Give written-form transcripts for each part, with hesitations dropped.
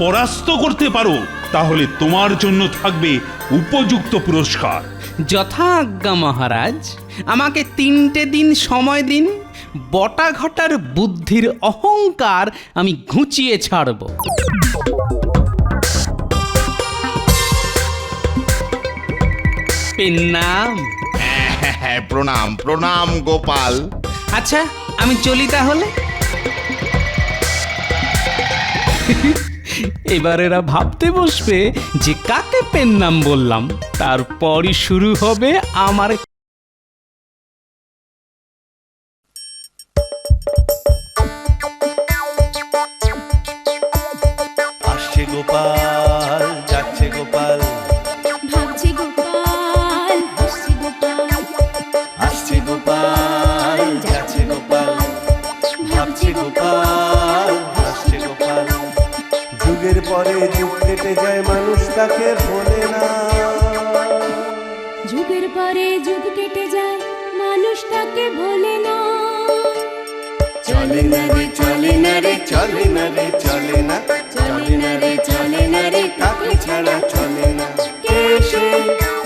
পরাস্ত করতে পারো তাহলে তোমার জন্য থাকবে উপযুক্ত পুরস্কার। যথা আজ্ঞা মহারাজ, আমাকে 3টে দিন সময় দিন। বটাঘটার বুদ্ধির অহংকার আমি ঘুচিয়ে ছাড়ব। নাম। প্রণাম প্রণাম গোপাল। আচ্ছা, আমি চলি তাহলে। এবার এরা ভাবতে বসবে যে কাকে পেন নাম বললাম, তারপরই শুরু হবে আমার। আসছে গোপাল, যাচ্ছে গোপাল, ভাবছে গোপাল, হাসছে গোপাল, আসছে গোপাল, যাচ্ছে গোপাল, ভাবছে গোপাল, হাসছে গোপাল। যুগের পরে যুগ কেটে যায়, মানুষ তাকে ভোলে না। যুগের পরে যুগ কেটে যায়, মানুষ তাকে ভোলে না। চলে না রে, চলে না রে, চলে না রে, চলে না, চলে না রে, চলে না রে, কাকে ছাড়া চলে না। কে সে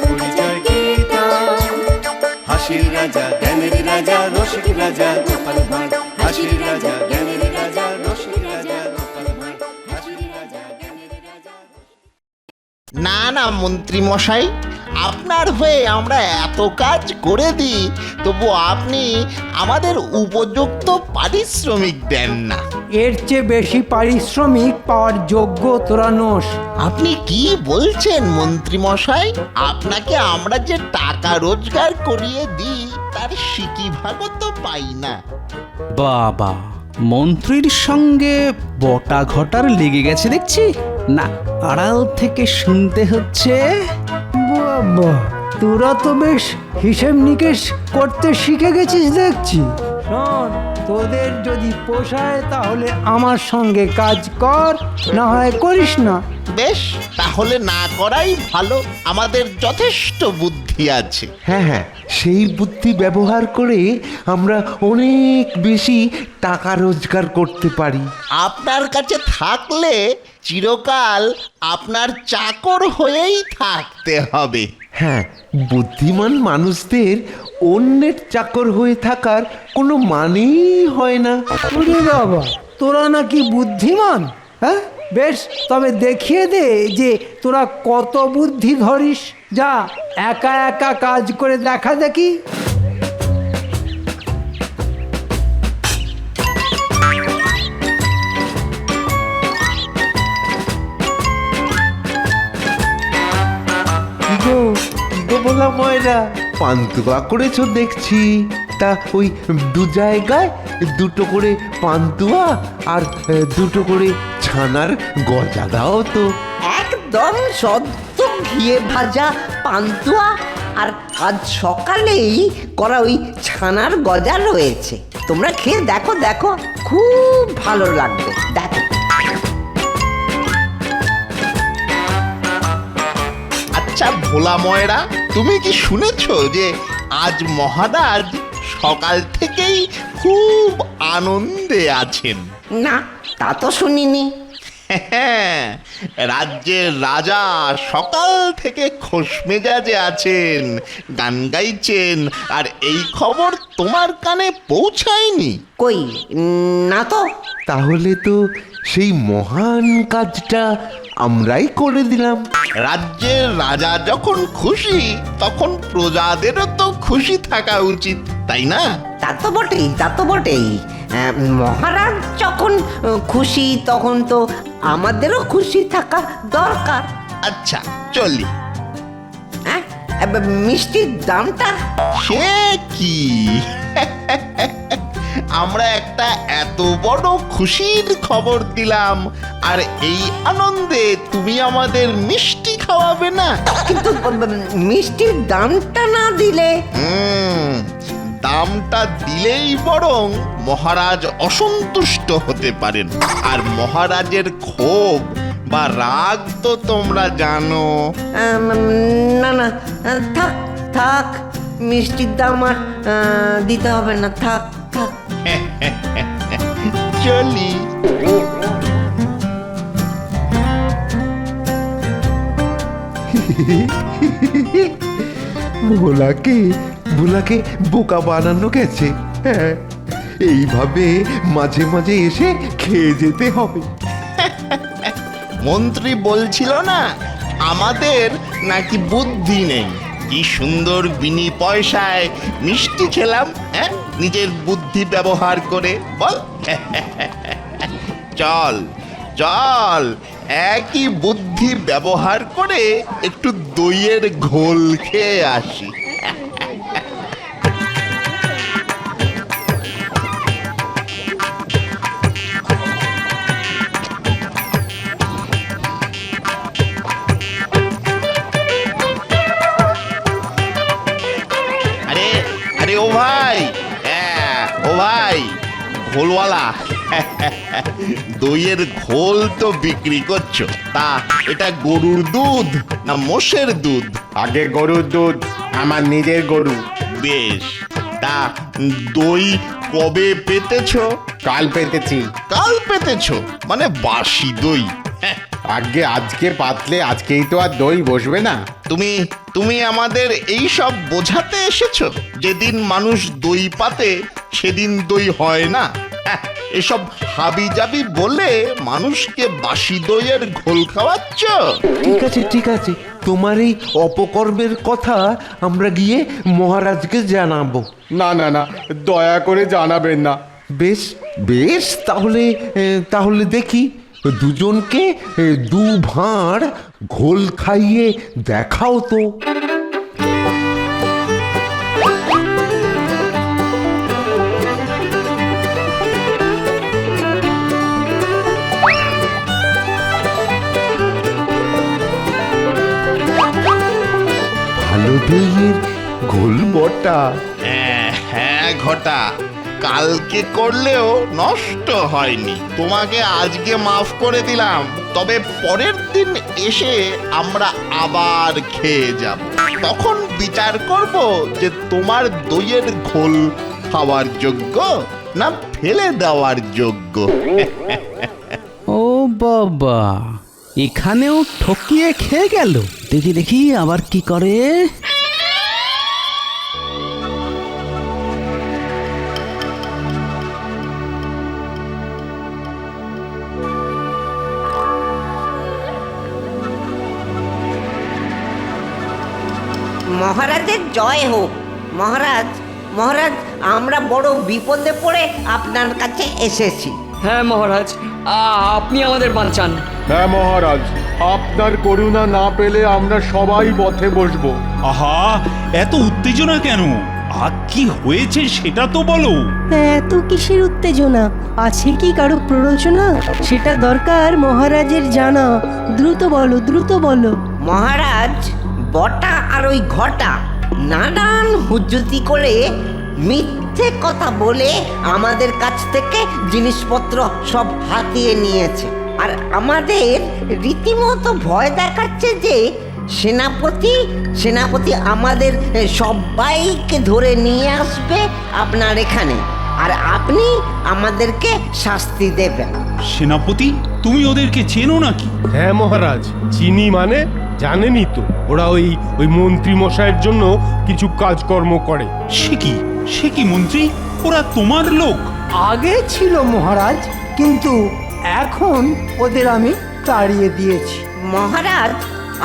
পরিচয় কি তার? হাসির রাজা, জ্ঞানের রাজা, রসিক রাজা গোপাল ভাঁড়। হাসির রাজা, জ্ঞানের রাজা, রসিক রাজা গোপাল ভাঁড়। হাসির রাজা, জ্ঞানের রাজা। না না মন্ত্রী মশাই, আপনার হয়ে আমরা এত কাজ করে দিই, তবু আপনি আমাদের উপযুক্ত পারিশ্রমিক দেন না। এর চেয়ে বেশি পারিশ্রমিক পাওয়ার যোগ্য তোরা নোস। আপনি কি বলছেন মন্ত্রী মশাই? আপনাকে আমরা যে টাকা রোজগার করিয়ে দিই তার সিকি ভাগও তো পাই না। বাবা, মন্ত্রীর সঙ্গে বটাঘটার লেগে গেছে দেখছি। না, আড়াল থেকে শুনতে হচ্ছে। বাবা, তোরা তো বেশ হিসেব নিকেশ করতে শিখে গেছিস দেখছি। শোন, তোদের যদি পোষায় তাহলে আমার সঙ্গে কাজ কর, না হয় করিস না। বেশ, তাহলে না করাই ভালো। আমাদের যথেষ্ট বুদ্ধি আছে। হ্যাঁ হ্যাঁ, সেই বুদ্ধি ব্যবহার করে আমরা অনেক বেশি টাকা রোজগার করতে পারি। আপনার কাছে থাকলে চিরকাল আপনার চাকর হয়েই থাকতে হবে। হ্যাঁ, বুদ্ধিমান মানুষদের অন্যের চাকর হয়ে থাকার কোনো মানেই হয় না। ওরে বাবা, তোরা নাকি বুদ্ধিমান? হ্যাঁ, বেশ, তবে দেখিয়ে দে যে তোরা কত বুদ্ধি ধরিস। যা, একা একা কাজ করে দেখা দেখি। কি গো বলা ময়রা, পান্তুয়া করেছো দেখছি। তা ওই 2 জায়গায় 2টো করে পান্তুয়া আর 2টো করে ছানার গজা দাও তো। একদম সদ্য ঘিয়ে ভাজা পান্তুয়া আর আজ সকালেই করা ওই ছানার গজা রয়েছে। তোমরা খেয়ে দেখো, দেখো খুব ভালো লাগবে, দেখো। আচ্ছা ভোলা ময়রা, তুমি কি শুনেছো যে আজ মহারাজ সকাল থেকেই খুব আনন্দে আছেন? না, তা তো শুনিনি। হ্যাঁ, রাজ্যের রাজা সকাল থেকে খোশ মেজাজে আছেন, গান গাইছেন, আর এই খবর তোমার কানে পৌঁছায়নি? কই, না তো। তাহলে তো সেই মহান কাজটা আমরাই করে দিলাম। রাজ্যের রাজা যখন খুশি তখন প্রজাদেরও তো খুশি থাকা উচিত, তাই না? তা তো বটেই, তা তো বটেই। মহারাজ যখন খুশি তখন তো আমাদেরও খুশি থাকা দরকার। আচ্ছা চলি। হ্যাঁ, মিষ্টির দামটা? সে কি, আমরা একটা এত বড় খুশির খবর দিলাম, আর এই আনন্দে তুমি আমাদের মিষ্টি খাওয়াবে না? কিন্তু মিষ্টির দামটা না দিলে? দামটা দিলেই বরং মহারাজ অসন্তুষ্ট হতে পারেন, আর মহারাজের ক্ষোভ বা রাগ তো তোমরা জানো। না না, থাক থাক, মিষ্টির দাম আর দিতে হবে না, থাক থাক। চলি। ভোলাকে ভোলাকে বোকা বানানো গেছে। হ্যাঁ, এইভাবে মাঝে মাঝে এসে খেয়ে যেতে হবে। মন্ত্রী বলছিল না আমাদের নাকি বুদ্ধি নেই। কি সুন্দর বিনি পয়সায় মিষ্টি খেলাম, হ্যাঁ, নিজের বুদ্ধি ব্যবহার করে। বল চল চল, একই বুদ্ধি ব্যবহার করে একটু দইয়ের ঘোল খেয়ে আসি। আরে আরে ও ভাই, হ্যাঁ ও ভাই ঘোলওয়ালা, দইয়ের ঘোল তো বিক্রি করছো, তা এটা গরুর দুধ না মোষের দুধ? আগে গরুর দুধ, আমার নিজের গরু। বেশ, তা দই কবে পেতেছো? কাল পেতেছি। কাল পেতেছো মানে বাসি দই? আগে আজকে পাতলে আজকেই তো আর দই বসবে না। তুমি তুমি আমাদের এই সব বোঝাতে এসেছো? যেদিন মানুষ দই পাতে সেদিন দই হয় না? এসব হাবি জাবি বলে মানুষকে বাসি দইয়ের ঘোল খাওয়াচ্ছ? ঠিক আছে, তোমার এই অপকর্মের কথা আমরা গিয়ে মহারাজকে জানাবো। না না না, দয়া করে জানাবেন না। বেশ বেশ, তাহলে দেখি দুজনকে দু ভাঁড় ঘোল খাইয়ে দেখাও তো। ভালো দইয়ের ঘোল বটা। হ্যাঁ ঘটা, কালকে করলেও নষ্ট হয়নি। তোমাকে আজকে মাফ করে দিলাম, তবে পরের দিন এসে আমরা আবার খেয়ে যাব। তখন বিচার করব যে তোমার দইয়ের ঘোল খাওয়ার যোগ্য না ফেলে দেওয়ার যোগ্য। ও বাবা, এখানেও ঠকিয়ে খেয়ে গেল। দেখি দেখি আবার কি করে। মহারাজের জয় হোক। মহারাজ মহারাজ, আমরা বড় বিপদে পড়ে আপনার কাছে এসেছি। হ্যাঁ মহারাজ, আপনি আমাদের বাঁচান। হ্যাঁ মহারাজ, আপনার করুণা না পেলে আমরা সবাই পথে বসবো। আহা, এত উত্তেজনা কেন? আর কি হয়েছে সেটা তো বলো। এত কিসের উত্তেজনা? আছে কি কারো প্ররোচনা? সেটা দরকার মহারাজের জানা। দ্রুত বলো, দ্রুত বলো। মহারাজ, বটা আর ওই ঘটা নানান হুজ্জুতি করে মিথ্যে কথা বলে আমাদের কাছ থেকে জিনিসপত্র সব হাতিয়ে নিয়েছে। আর আমাদের রীতিমতো ভয় দেখাচ্ছে যে সেনাপতি আমাদের সবাইকে ধরে নিয়ে আসবে আপনার এখানে, আর আপনি আমাদেরকে শাস্তি দেবেন। সেনাপতি, তুমি ওদেরকে চেনো নাকি? হ্যাঁ মহারাজ, চিনি মানে জানেনই তো, ওরা ওই মন্ত্রী মশাইয়ের জন্য কিছু কাজকর্ম করে। সে কি মন্ত্রী? ওরা তোমার লোক? আগে ছিল মহারাজ, কিন্তু এখন ওদের আমি তাড়িয়ে দিয়েছি। মহারাজ,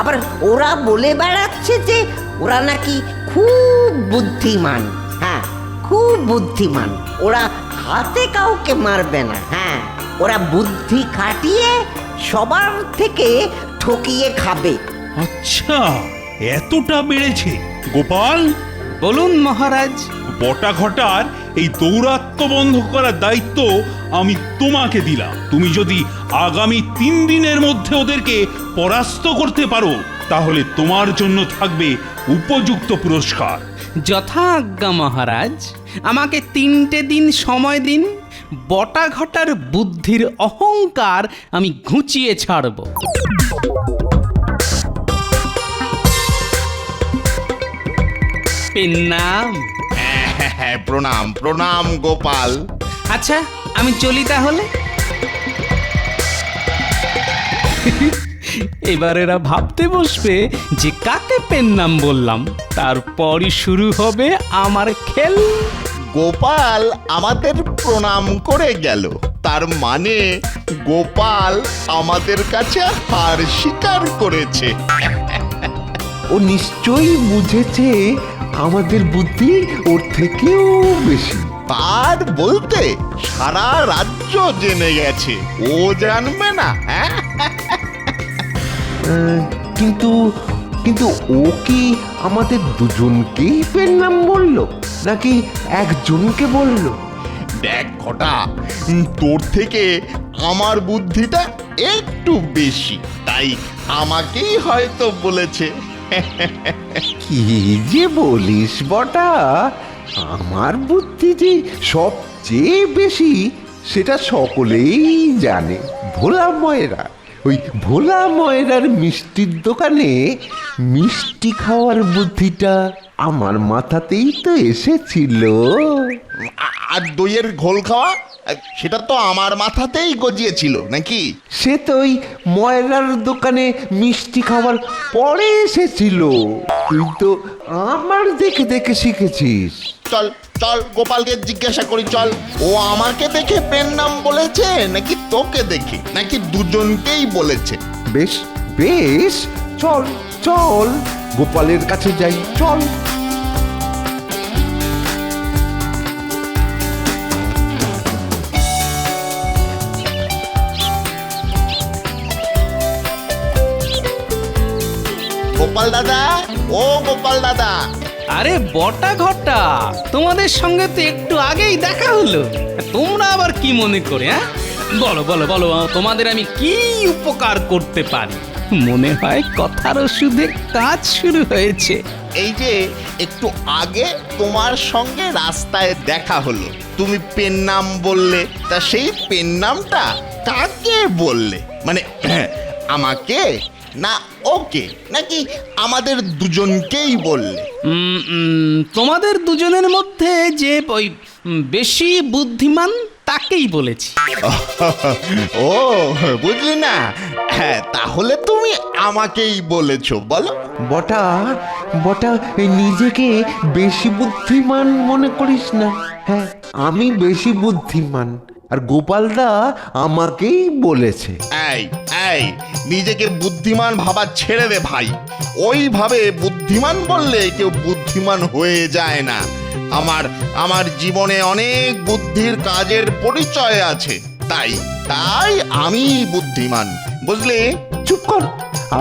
আবার ওরা বলে বেড়াচ্ছে যে ওরা নাকি খুব বুদ্ধিমান। হ্যাঁ, খুব বুদ্ধিমান। ওরা হাতে কাউকে মারবে না। হ্যাঁ, ওরা বুদ্ধি খাটিয়ে সবার থেকে ঠকিয়ে খাবে। আচ্ছা, এতটা বেড়েছে। গোপাল, বলুন মহারাজ। বটা ঘটার এই দৌরাত্ম্য বন্ধ করার দায়িত্ব আমি তোমাকে দিলাম। তুমি যদি আগামী 3 দিনের মধ্যে ওদেরকে পরাস্ত করতে পারো, তাহলে তোমার জন্য থাকবে উপযুক্ত পুরস্কার। যথা আজ্ঞা মহারাজ। আমাকে 3টে দিন সময় দিন। বটা ঘটার বুদ্ধির অহংকার আমি ঘুচিয়ে ছাড়ব। প্রণাম। প্রণাম প্রণাম গোপাল। আচ্ছা, আমি চলি তাহলে। এবার এরা ভাবতে বসবে যে কাকে পেন নাম বললাম, তারপরই শুরু হবে আমার খেল। গোপাল আমাদের প্রণাম করে গেল, তার মানে গোপাল আমাদের কাছে হার স্বীকার করেছে। ও নিশ্চয়ই বুঝেছে আমাদের বুদ্ধি ওর থেকেও বেশি। তার বলতে সারা রাজ্য জেনে গেছে, ও জানবে না? হ্যাঁ, কিন্তু কিন্তু ও কি আমাদের দুজনকেই পেন নাম বললো নাকি একজনকে বললো? দেখ ঘটা, তোর থেকে আমার বুদ্ধিটা একটু বেশি, তাই আমাকেই হয়তো বলেছে। কি যে বলিস বটা, আমার বুদ্ধি যে সবচেয়ে বেশি সেটা সকলেই জানে। ভোলা ময়রা, ওই ভোলা ময়রার মিষ্টির দোকানে মিষ্টি খাওয়ার বুদ্ধিটা আমার মাথাতেই তো এসেছিল। আর দইয়ের ঘোল খাওয়া, সেটা তো আমার মাথাতেই গজিয়েছিল নাকি? সে তো ওই ময়রার দোকানে মিষ্টি খাওয়ার পরে এসেছিল, তুই তো আমার দেখে দেখে শিখেছিস। চল চল গোপালকে জিজ্ঞাসা করি, চল। ও আমাকে দেখে পেন নাম বলেছে নাকি তোকে দেখে, নাকি দুজনকেই বলেছে? বেশ বেশ, চল চল গোপালের কাছে যাই, চল। গোপাল দাদা, ও গোপাল দাদা। আরে বটা ঘটা, তোমাদের সঙ্গে তো একটু আগেই দেখা হলো, তোমরা আবার কি মনে করে? হ্যাঁ, বলো বলো বলো, তোমাদের আমি কি উপকার করতে পারি? মনে হয় কথার ওষুধে কাজ শুরু হয়েছে। এই যে একটু আগে তোমার সঙ্গে রাস্তায় দেখা হলো, তুমি পেন নাম বললে, তা সেই পেন নামটা কাকে বললে? মানে আমাকে না ওকে, নাকি আমাদের দুজনকেই বললে? তোমাদের দুজনের মধ্যে যে ওই বেশি বুদ্ধিমান তাকেই বলেছি। ও বুঝলি না? হ্যাঁ, তাহলে তুমি আমাকেই বলেছো, বলো। বটা বটা, নিজেকে বেশি বুদ্ধিমান মনে করিস না। হ্যাঁ, আমি বেশি বুদ্ধিমান, আর গোপালদা আমাকেই বলেছে। এই এই, নিজেকে বুদ্ধিমান ভাবা ছেড়ে দে ভাই। ওইভাবে বুদ্ধিমান বললে কেউ বুদ্ধিমান হয়ে যায় না। আমার জীবনে অনেক বুদ্ধির কাজের পরিচয় আছে, তাই তাই আমি বুদ্ধিমান, বুঝলি? চুপ কর,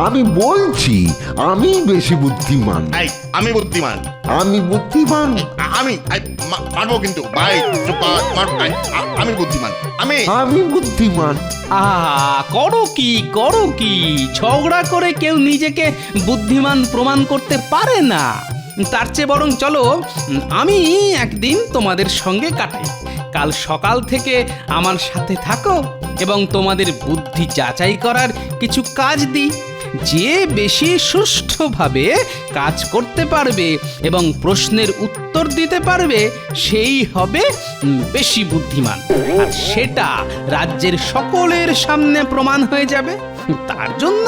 আমি বলছি আমি বেশি বুদ্ধিমান। এই, আমি বুদ্ধিমান, আমি বুদ্ধিমান, আমি মারবো কিন্তু ভাই, চুপ কর, আমি বুদ্ধিমান, আমি বুদ্ধিমান। করো কি ঝগড়া করে কেউ নিজেকে বুদ্ধিমান প্রমাণ করতে পারে না। তার চেয়ে বরং চলো আমি একদিন তোমাদের সঙ্গে কাটাই, কাল সকাল থেকে আমার সাথে থাকো এবং তোমাদের বুদ্ধি যাচাই করার কিছু কাজ দিই। যে বেশি সুষ্ঠুভাবে কাজ করতে পারবে এবং প্রশ্নের উত্তর দিতে পারবে সেই হবে বেশি বুদ্ধিমান, আর সেটা রাজ্যের সকলের সামনে প্রমাণ হয়ে যাবে। তার জন্য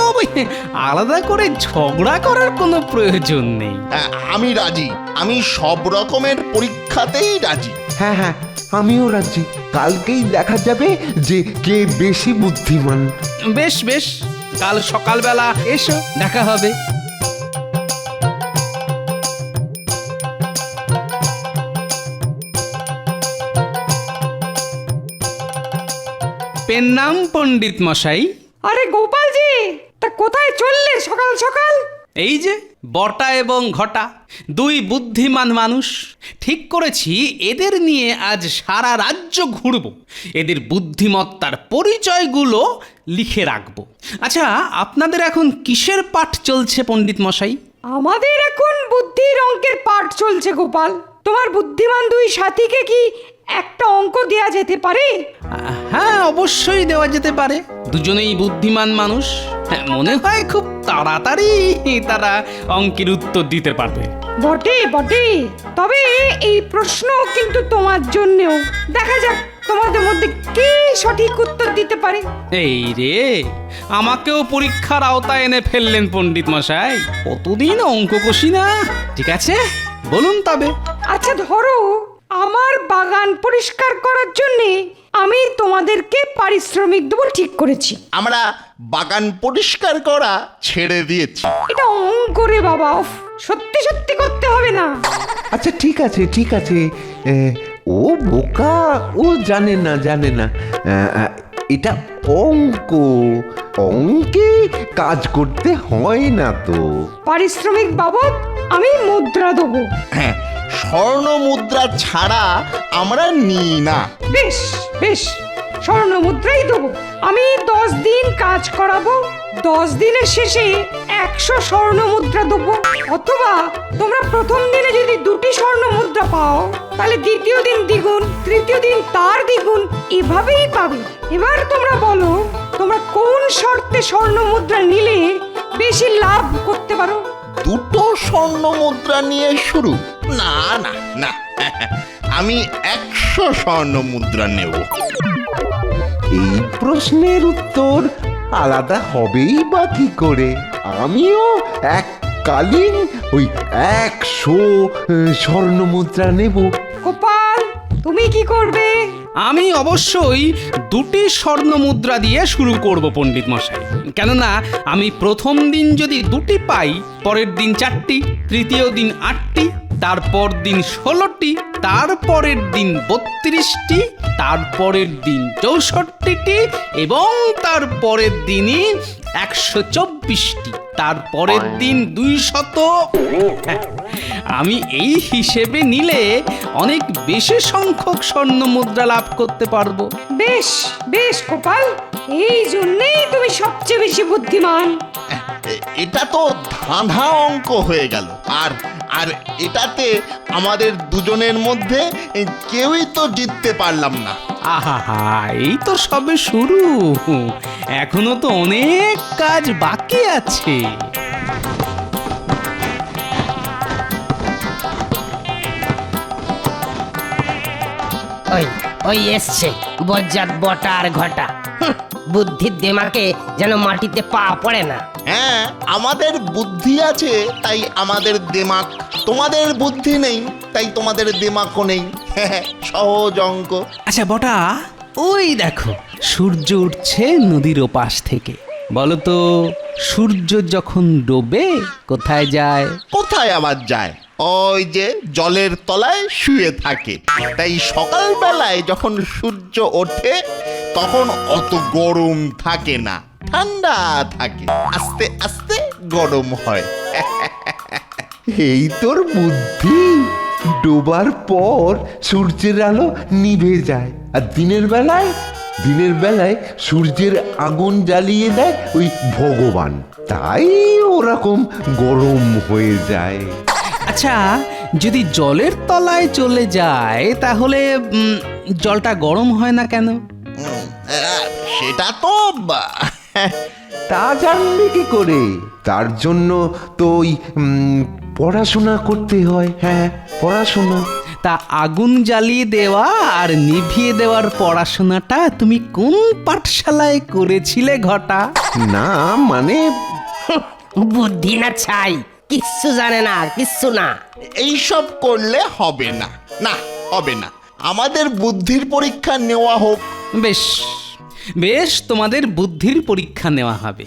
আলাদা করে ঝগড়া করার কোনো প্রয়োজন নেই। আমি রাজি, আমি সব রকমের পরীক্ষাতেই রাজি। হ্যাঁ হ্যাঁ, আমিও রাজি। কালকেই দেখা যাবে যে কে বেশি বুদ্ধিমান। বেশ বেশ, কাল সকালবেলা এসো, দেখা হবে। পেন নাম পণ্ডিত মশাই। আরে গোপালজি, তা কোথায় চললে সকাল সকাল? এই যে বটা এবং ঘটা, দুই বুদ্ধিমান মানুষ, ঠিক করেছি এদের নিয়ে আজ সারা রাজ্য ঘুরব, এদের বুদ্ধিমত্তার পরিচয়গুলো লিখে রাখবো। আচ্ছা, আপনাদের এখন কিসের পাঠ চলছে পণ্ডিত মশাই? আমাদের এখন বুদ্ধির অঙ্কের পাঠ চলছে গোপাল। তোমার বুদ্ধিমান দুই সাথীকে কি একটা অঙ্ক দেয়া যেতে পারে? হ্যাঁ, অবশ্যই দেওয়া যেতে পারে। দুজনেই বুদ্ধিমান মানুষ, মনে হয় খুব তাড়াতাড়ি তারা অঙ্কের উত্তর দিতে পারবে। বটে বটে, তবে এই প্রশ্ন কিন্তু তোমার জন্যও। দেখা যাক তোমাদের মধ্যে কে সঠিক উত্তর দিতে পারে? এই রে, আমাকেও পরীক্ষার আওতায় এনে ফেললেন পণ্ডিত মশাই। কতদিন অঙ্ক কষি না। ঠিক আছে, বলুন তবে। আচ্ছা ধরো, আমার বাগান পরিষ্কার করার জন্যে আমি তোমাদেরকে পারিশ্রমিক দেবো ঠিক করেছি। আমরা বাগান পরিষ্কার করা ছেড়ে দিয়েছি। এটা অঙ্ক রে বাবা, উফ, সত্যি সত্যি করতে হবে না। আচ্ছা ঠিক আছে ঠিক আছে, ও বোকা, ও জানে না এটা অঙ্ক, অঙ্কে কাজ করতে হয় না তো। পারিশ্রমিক বাবদ আমি মুদ্রা দেবো। হ্যাঁ, স্বর্ণ মুদ্রা ছাড়া আমরা নিই না। বেশ বেশ, স্বর্ণ মুদ্রাই দেবো। আমি 10 দিন কাজ করাবো, 10 দিনের শেষে 100 স্বর্ণ মুদ্রা দেবো। অথবা তোমরা প্রথম দিনে যদি 2টি স্বর্ণ মুদ্রা পাও, তাহলে দ্বিতীয় দিন দ্বিগুণ, তৃতীয় দিন তার দ্বিগুণ, এভাবেই পাবে। এবার তোমরা বলো, তোমরা কোন শর্তে স্বর্ণ মুদ্রা নিলে বেশি লাভ করতে পারো? 2টো স্বর্ণ মুদ্রা নিয়ে শুরু? না না না, আমি 100 স্বর্ণ মুদ্রা নেব। এই প্রশ্নের উত্তর আলাদা হবেই বা কি করে? আমিও এককালীন ওই 100 স্বর্ণ মুদ্রা নেব। গোপাল, তুমি কি করবে? আমি অবশ্যই 2টি স্বর্ণ মুদ্রা দিয়ে শুরু করব পণ্ডিত মশাই। কেননা আমি প্রথম দিন যদি 2টি পাই, পরের দিন 4টি, তৃতীয় দিন 8টি, তারপর দিন 16টি, তারপরের দিন 32টি, তারপরের দিন 64টি এবং তারপরের দিনই 124টি, তারপরের দিন 200। আমি এই হিসেবে নিলে অনেক বেশি সংখ্যক স্বর্ণ মুদ্রা লাভ করতে পারবো। বেশ বেশ গোপাল, এই জন্যেই তুমি সবচেয়ে বেশি বুদ্ধিমান। এটা তো ধাঁধা অঙ্ক হয়ে গেল। আর আর এটাতে আমাদের দুজনের মধ্যে কেউই তো জিততে পারলাম না। আহা, এই তো সবে শুরু, এখনো তো অনেক কাজ বাকি আছে। ওই ওই এসছে বজ্জাত বটা আর ঘটা। বুদ্ধির দেমাকে যেন মাটিতে পা পড়ে না। হ্যাঁ, আমাদের বুদ্ধি আছে তাই আমাদের দেমাক, তোমাদের বুদ্ধি নেই তাই তোমাদের দেমাকও নেই। সহজ অঙ্ক। আচ্ছা বটা, ওই দেখো সূর্য উঠছে নদীর ওপাশ থেকে। বলো তো, সূর্য যখন ডোবে কোথায় যায়? কোথায় আবার যায়? ওই যে জলের তলায় শুয়ে থাকে। তাই সকালবেলায় যখন সূর্য ওঠে তখন অত গরম থাকে না, ঠান্ডা থাকে, আস্তে আস্তে গরম হয়। এই তোর বুদ্ধি। ডোবার পর সূর্যের আলো নিভে যায়, আর দিনের বেলায় সূর্যের আগুন জ্বালিয়ে দেয় ওই ভগবান, তাই ওরকম গরম হয়ে যায়। আচ্ছা, যদি জলের তলায় চলে যায় তাহলে জলটা গরম হয় না কেন? সেটা তো তা জানবে কি করে? তার জন্য তো ওই পড়াশোনা করতে হয়। হ্যাঁ, পড়াশোনা। তা আগুন জ্বালিয়ে দেওয়া আর নিভিয়ে দেওয়ার পড়াশোনাটা তুমি কোন পাঠশালায় করেছিলে ঘটা? না মানে বুদ্ধি না ছাই, কিচ্ছু জানে না, কিচ্ছু না। এইসব করলে হবে না, না হবে না। আমাদের বুদ্ধির পরীক্ষা নেওয়া হোক। বেশ বেশ, তোমাদের বুদ্ধির পরীক্ষা নেওয়া হবে।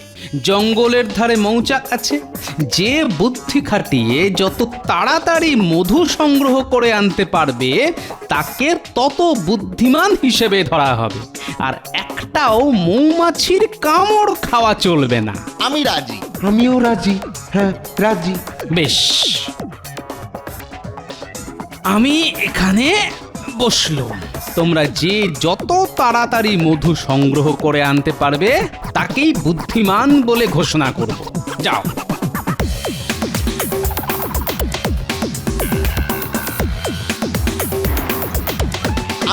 জঙ্গলের ধারে মৌচাক আছে, যে বুদ্ধি খাটিয়ে যত তাড়াতাড়ি মধু সংগ্রহ করে আনতে পারবে তাকে তত বুদ্ধিমান হিসেবে ধরা হবে। আর একটাও মৌমাছির কামড় খাওয়া চলবে না। আমি রাজি। আমিও রাজি। হ্যাঁ, রাজি। বেশ, আমি এখানে বসলো। তোমরা যে যত তাড়াতাড়ি মধু সংগ্রহ করে আনতে পারবে তাকেই বুদ্ধিমান বলে ঘোষণা করব। যাও।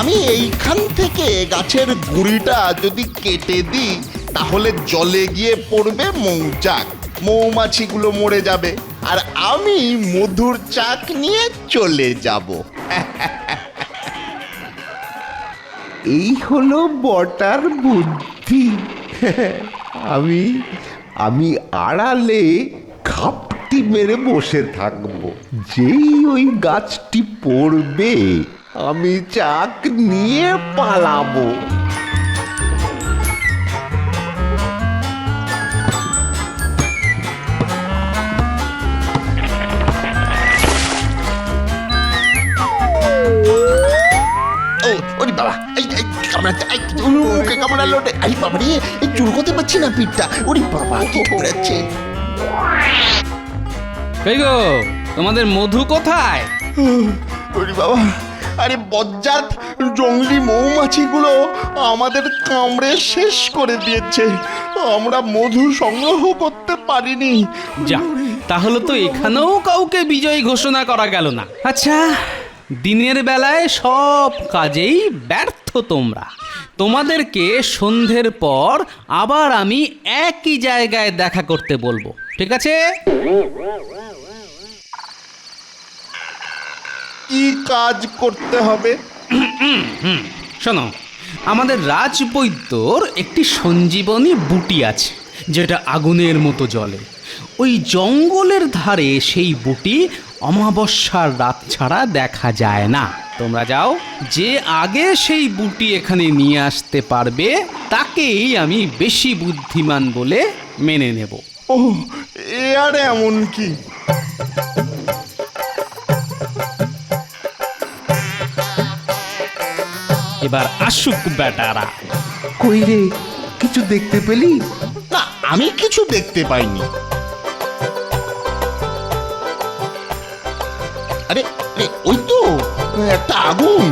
আমি এইখান থেকে গাছের গুঁড়িটা যদি কেটে দিই তাহলে জলে গিয়ে পড়বে মৌচাক, মৌমাছিগুলো মরে যাবে, আর আমি মধুর চাক নিয়ে চলে যাব। এই হলো বটার বুদ্ধি। আমি আমি আড়ালে ঘাপটি মেরে বসে থাকবো, যেই ওই গাছটি পড়বে আমি চাক নিয়ে পালাবো। ওরে বাবা, এই কামড়াচ্ছে, মুখে কামড়ালো রে। আরে বাবা রে, এই চুলকোতে পারছি না পিঠটা। ওরে বাবা, কি করেছে? কই গো, তোমাদের মধু কোথায়? ওরে বাবা, আরে বজ্জাত জঙ্গলি মৌমাছিগুলো আমাদের কামড়ে শেষ করে দিয়েছে। আমরা মধু সংগ্রহ করতে পারিনি। যা, তাহলে তো এখানেও কাউকে বিজয়ী ঘোষণা করা গেল না। আচ্ছা, দিনের বেলায় সব কাজেই ব্যর্থ তোমরা। তোমাদেরকে সন্ধ্যের পর আবার আমি একই জায়গায় দেখা করতে বলবো, ঠিক আছে? কি কাজ করতে হবে? শোনো, আমাদের রাজবৈদ্যর একটি সঞ্জীবনী বুটি আছে, যেটা আগুনের মতো জ্বলে। ওই জঙ্গলের ধারে সেই বুটি অমাবস্যার রাত ছাড়া দেখা যায় না। তোমরা যাও, যে আগে সেই বুটি এখানে নিয়ে আসতে পারবে তাকেই আমি বেশি বুদ্ধিমান বলে মেনে নেব। ও, এ আর এমন কি? এবার আসুক বেটারা। কই রে, কিছু দেখতে পেলি? না, আমি কিছু দেখতে পাইনি। আরে আরে, ওই তো একটা আগুন।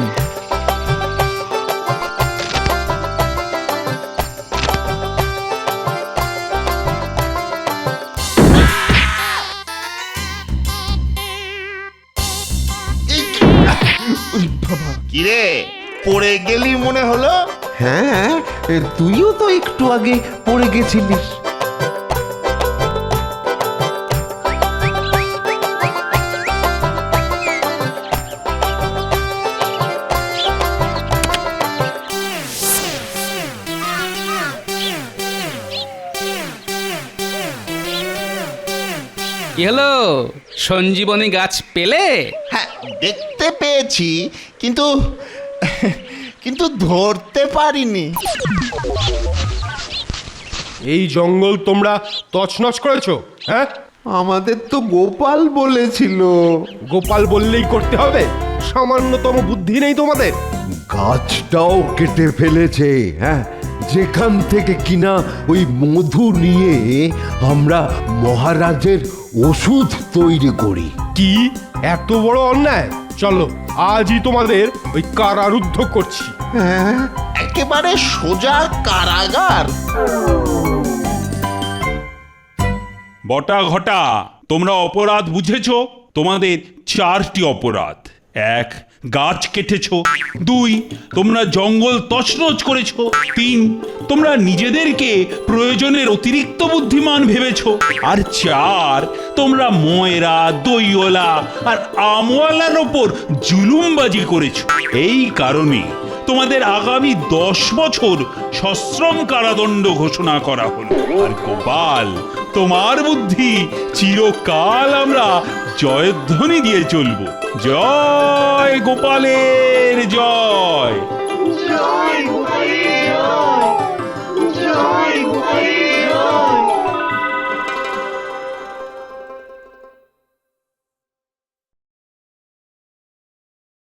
কিরে, পড়ে গেলি মনে হলো? হ্যাঁ, তুইও তো একটু আগে পড়ে গেছিলিস। কি হলো, সঞ্জীবনী গাছ পেলে? হ্যাঁ, দেখতে পেয়েছি, কিন্তু কিন্তু ধরতে পারিনি। এই জঙ্গল তোমরা তছনছ করেছো? হ্যাঁ, আমাদের তো গোপাল বলেছিল। গোপাল বললেই করতে হবে? সামান্যতম বুদ্ধি নেই তোমাদের? গাছটাও কেটে ফেলেছে, হ্যাঁ, যেখান থেকে কিনা ওই মধু নিয়ে আমরা মহারাজের ওষুধ তৈরি করি। কি এত বড় অন্যায়! চলো, আজই তোমাদের ওই কারারুদ্ধ করছি। হ্যাঁ, একেবারে সোজা কারাগার। বটা ঘটা, তোমরা অপরাধ বুঝেছো? তোমাদের 4টি অপরাধ। 1, গাছ কেটেছো। 2, তোমরা জঙ্গল তছনছ করেছো। 3, তোমরা নিজেদেরকে প্রয়োজনের অতিরিক্ত বুদ্ধিমান ভেবেছো। আর 4, তোমরা ময়রা, দইওয়ালা আর আমওয়ালার ওপর জুলুমবাজি করেছো। এই কারণে তোমাদের আগামী 10 বছর সশ্রম কারাদণ্ড ঘোষণা করা হলো। আর গোপাল, তোমার বুদ্ধি চিরকাল আমরা জয়ধ্বনি দিয়ে চলবো। জয় গোপালের জয়। জয় গোপালের জয়, জয়